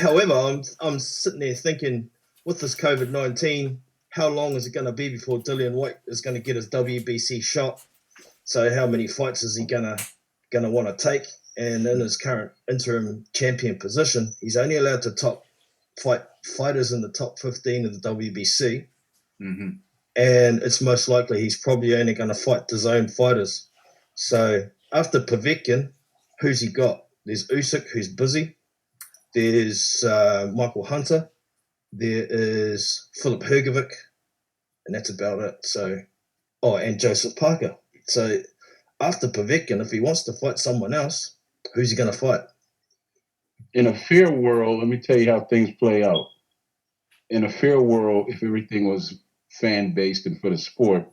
However, I'm sitting there thinking, with this COVID-19, how long is it going to be before Dillian Whyte is going to get his WBC shot? So how many fights is he gonna want to take? And in his current interim champion position, he's only allowed to fight fighters in the top 15 of the WBC. Mm-hmm. And it's most likely he's probably only going to fight his own fighters. So after Povetkin, who's he got? There's Usyk, who's busy. There's Michael Hunter. There is Filip Hrgovic, and that's about it. So, and Joseph Parker. So after Povetkin, if he wants to fight someone else, who's he going to fight? In a fair world, let me tell you how things play out. In a fair world, if everything was fan-based and for the sport,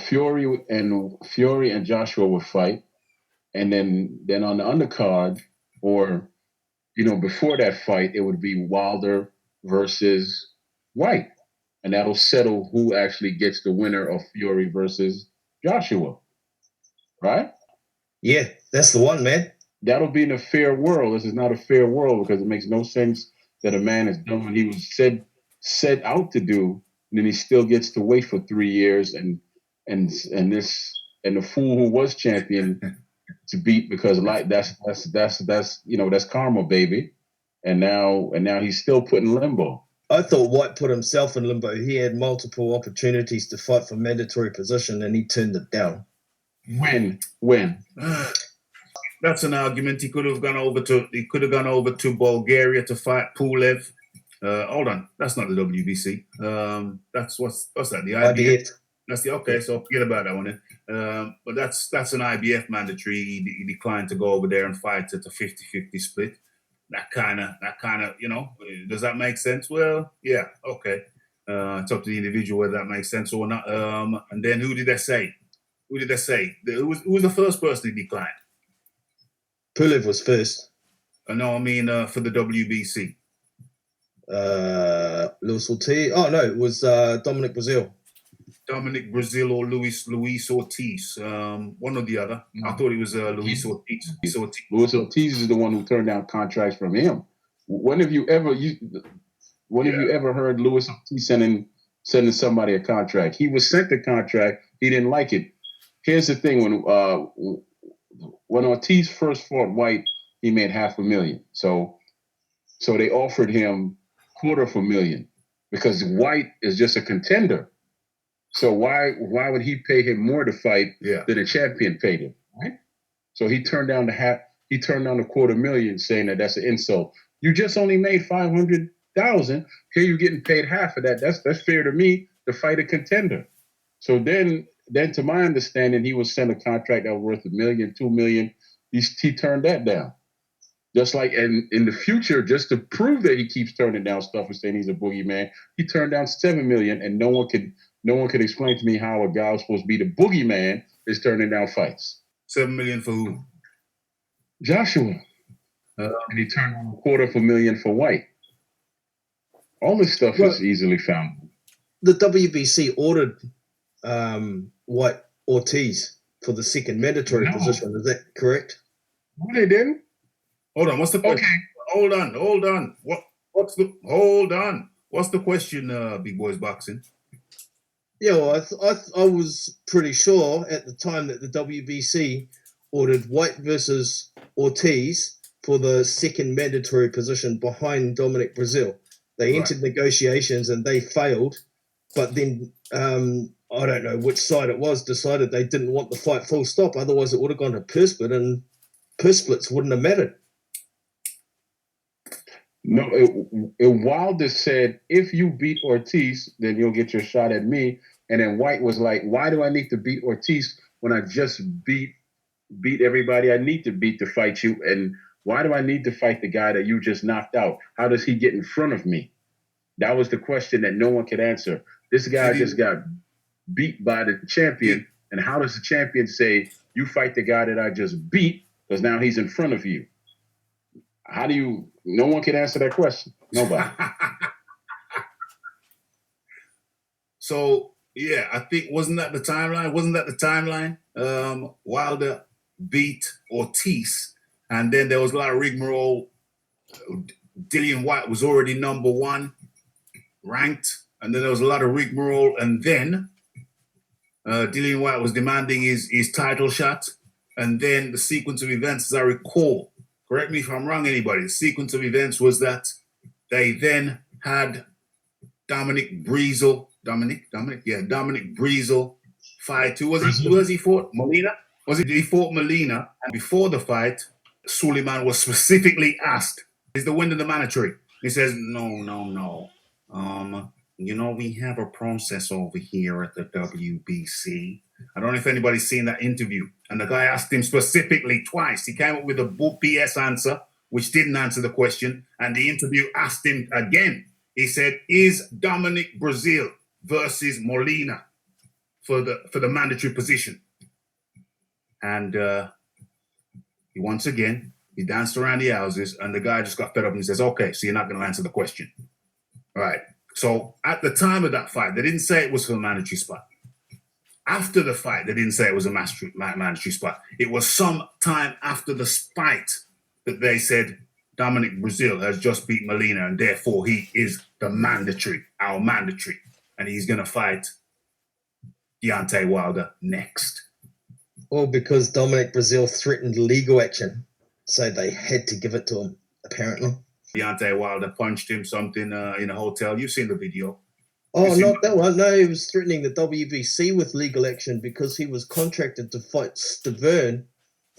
Fury and Joshua would fight, and then on the undercard, or before that fight, it would be Wilder versus Whyte, and that'll settle who actually gets the winner of Fury versus Joshua, right? Yeah, that's the one, man. That'll be in a fair world. This is not a fair world because it makes no sense that a man has done what he was set out to do, and then he still gets to wait for 3 years and the fool who was champion to beat, because that's karma, baby. And now he's still put in limbo. I thought Whyte put himself in limbo. He had multiple opportunities to fight for mandatory position, and he turned it down. When? That's an argument. He could have gone over to Bulgaria to fight Pulev. Hold on, that's not the WBC. That's what's that? The IBF. That's okay. So forget about that one. But that's an IBF mandatory. He declined to go over there and fight at a 50-50 split. That kind of, does that make sense? Well, yeah, okay. It's up to the individual whether that makes sense or not. And then who did they say? Who was the first person who declined? Pulev was first. No, I mean for the WBC. Luis Ortiz. Oh no, it was Dominic Brazil. Dominic Brazil or Luis Ortiz, one or the other. I thought it was Luis Ortiz. Luis Ortiz is the one who turned down contracts from him. When have you ever heard Luis Ortiz sending somebody a contract? He was sent the contract. He didn't like it. Here's the thing: when Ortiz first fought Whyte, he made $500,000. So they offered him $250,000 because Whyte is just a contender. So why would he pay him more to fight than a champion paid him, right? So he turned down the $250,000, saying that's an insult. You just only made $500,000. Here you're getting paid half of that. That's fair to me to fight a contender. So then to my understanding, he was sent a contract that was worth $1 million, $2 million. He turned that down. Just like, and in the future, just to prove that he keeps turning down stuff and saying he's a boogeyman, he turned down $7 million, and no one could explain to me how a guy who's supposed to be the boogeyman is turning down fights. $7 million for who? Joshua. And he turned down $250,000 for Whyte. All this stuff is easily found. The WBC ordered Whyte Ortiz for the second mandatory position. Is that correct? No, they didn't. Hold on. What's the question? Okay. Hold on. Hold on. What's the question, Big Boys Boxing? Yeah, well, I was pretty sure at the time that the WBC ordered Whyte versus Ortiz for the second mandatory position behind Dominic Brazil. They entered negotiations and they failed, but then I don't know which side it was, decided they didn't want the fight full stop. Otherwise, it would have gone to purse split, and purse splits wouldn't have mattered. No, Wilder said, if you beat Ortiz, then you'll get your shot at me. And then Whyte was like, why do I need to beat Ortiz when I just beat everybody I need to beat to fight you? And why do I need to fight the guy that you just knocked out? How does he get in front of me? That was the question that no one could answer. This guy just got beat by the champion. And how does the champion say, you fight the guy that I just beat because now he's in front of you? No one can answer that question. Nobody. So, yeah, I think, wasn't that the timeline? Wilder beat Ortiz, and then there was a lot of rigmarole. Dillian Whyte was already number 1 ranked, and then there was a lot of rigmarole, and then Dillian Whyte was demanding his title shot, and then the sequence of events, as I recall, correct me if I'm wrong, anybody, the sequence of events was that they then had Dominic Breazeal fight. Who was he fought? Molina? He fought Molina, and before the fight, Suleiman was specifically asked, is the winner the mandatory? He says, no. We have a process over here at the WBC. I don't know if anybody's seen that interview. And the guy asked him specifically twice. He came up with a BS answer, which didn't answer the question. And the interview asked him again. He said, is Dominic Breazeal versus Molina for the mandatory position? And he danced around the houses, and the guy just got fed up and he says, okay, so you're not going to answer the question. All right. So at the time of that fight, they didn't say it was for a mandatory spot. After the fight, they didn't say it was a mandatory spot. It was some time after the fight that they said Dominic Breazeal has just beat Molina, and therefore he is our mandatory, and he's going to fight Deontay Wilder next. Well, because Dominic Breazeal threatened legal action, so they had to give it to him, apparently. Deontay Wilder punched him something in a hotel. You've seen the video. Oh, not that one. No, he was threatening the WBC with legal action because he was contracted to fight Stavern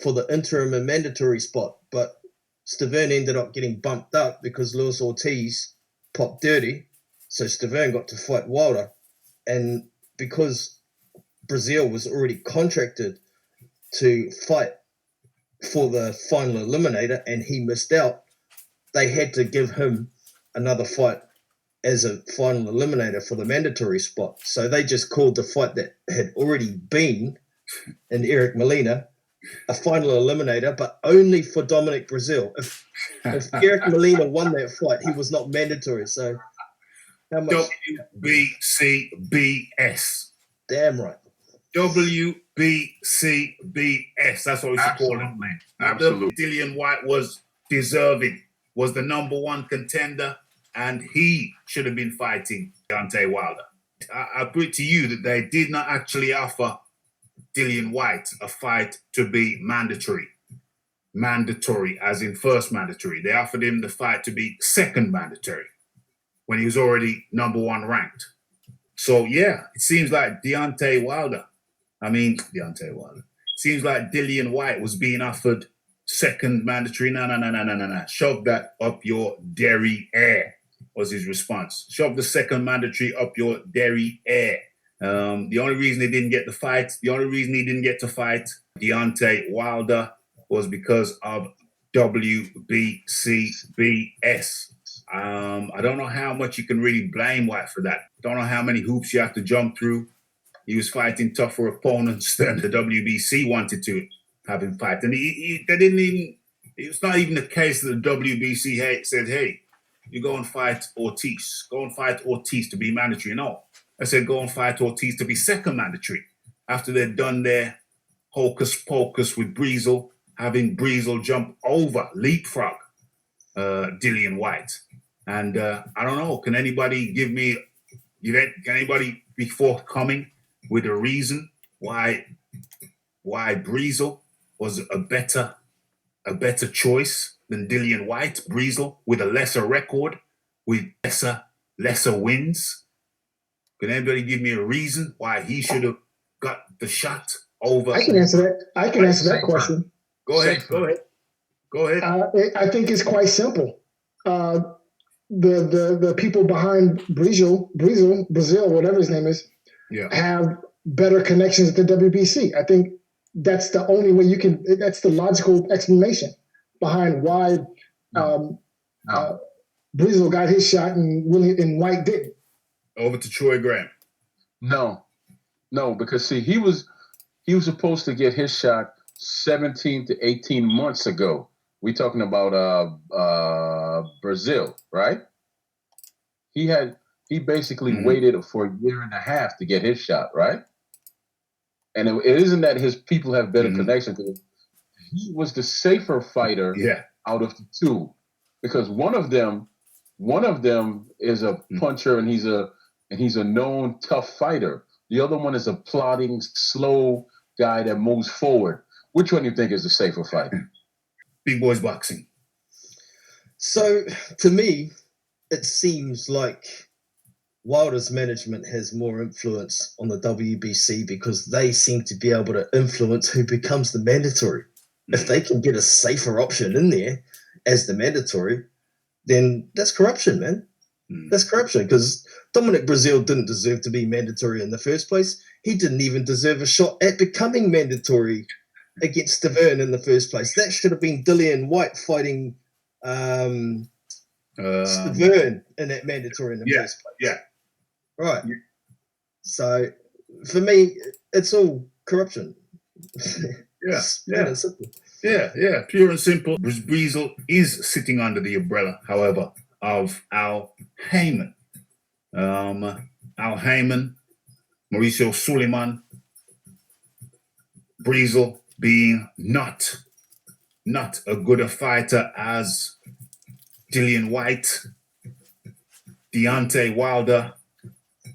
for the interim and mandatory spot. But Stavern ended up getting bumped up because Luis Ortiz popped dirty. So Stavern got to fight Wilder. And because Breazeal was already contracted to fight for the final eliminator and he missed out, they had to give him another fight as a final eliminator for the mandatory spot. So they just called the fight that had already been in Eric Molina a final eliminator, but only for Dominic Breazeal. If Eric Molina won that fight, he was not mandatory. So how much? WBCBS. Damn right. WBCBS. That's what we should call it. Absolutely. Dillian Whyte was deserving, was the number 1 contender, and he should have been fighting Deontay Wilder. I put to you that they did not actually offer Dillian Whyte a fight to be mandatory. Mandatory, as in first mandatory. They offered him the fight to be second mandatory when he was already number 1 ranked. So, yeah, it seems like Deontay Wilder. It seems like Dillian Whyte was being offered second mandatory. No. Shove that up your derriere, was his response. Shove the second mandatory up your derriere. The only reason he didn't get to fight Deontay Wilder was because of WBCBS. I don't know how much you can really blame Whyte for that. Don't know how many hoops you have to jump through. He was fighting tougher opponents than the WBC wanted to have him fight. And it's not even the case that the WBC said, hey, you go and fight Ortiz. Go and fight Ortiz to be mandatory. No. I said, go and fight Ortiz to be second mandatory. After they'd done their hocus pocus with Breazeal, having Breazeal jump over, leapfrog Dillian Whyte. And I don't know, can anybody be forthcoming with a reason why Breazeal was a better choice than Dillian Whyte? Breazeal with a lesser record, with lesser wins. Can anybody give me a reason why he should have got the shot over? I can answer that. I can answer that question. Go ahead. I think it's quite simple. The people behind Breazeal, whatever his name is, have better connections at the WBC. I think that's the only way you can. That's the logical explanation behind why Breazeal got his shot and Whyte didn't. Over to Troy Graham. No, because see, he was supposed to get his shot 17 to 18 months ago. We talking about Breazeal, right? He basically waited for a year and a half to get his shot, right? And it isn't that his people have better connection, because he was the safer fighter out of the two. because one of them is a puncher and he's a known tough fighter. The other one is a plodding, slow guy that moves forward. Which one do you think is the safer fight? Big boys boxing. So to me, it seems like Wilder's management has more influence on the WBC because they seem to be able to influence who becomes the mandatory. If they can get a safer option in there as the mandatory, then that's corruption, man. That's corruption, because Dominic Breazeale didn't deserve to be mandatory in the first place. He didn't even deserve a shot at becoming mandatory against Stavern in the first place. That should have been Dillian Whyte fighting Stavern in that mandatory in the first place. Yeah. Right. So for me, it's all corruption. Yeah, pure and simple. Breazeale is sitting under the umbrella, however, of Al Haymon. Al Haymon, Mauricio Suleiman, Breazeale being not a good a fighter as Dillian Whyte, Deontay Wilder,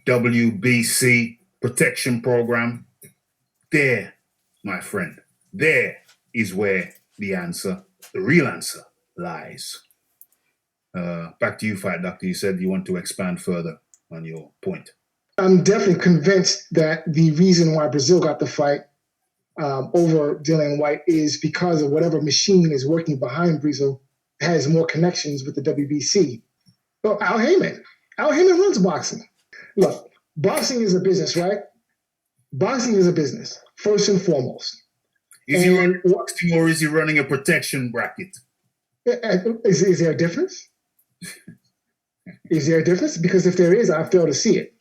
WBC protection program. There, my friend, there is where the real answer lies. Back to you, Fight Doctor. You said you want to expand further on your point. I'm definitely convinced that the reason why Breazeale got the fight over Dillian Whyte is because of whatever machine is working behind Breazeale has more connections with the WBC. Well, Al Haymon runs boxing. Look, boxing is a business, right? Boxing is a business, first and foremost. Is he running boxing or is he running a protection bracket? Is there a difference? Is there a difference? Because if there is, I fail to see it.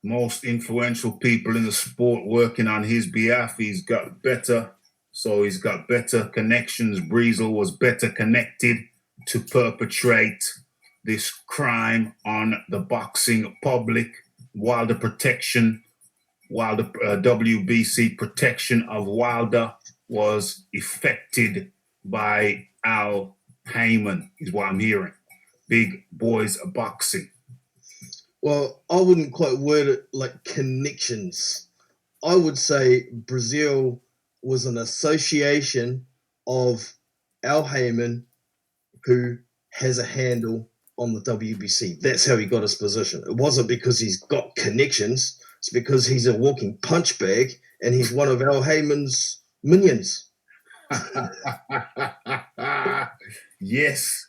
Most influential people in the sport working on his behalf. He's got better connections. Breazeale was better connected to perpetrate this crime on the boxing public, while the WBC protection of Wilder was effected by Al Haymon, is what I'm hearing. Big boys boxing. Well, I wouldn't quite word it like connections. I would say Breazeale was an association of Al Haymon, who has a handle on the WBC. That's how he got his position. It wasn't because he's got connections. It's because he's a walking punch bag and he's one of Al Haymon's minions. Yes.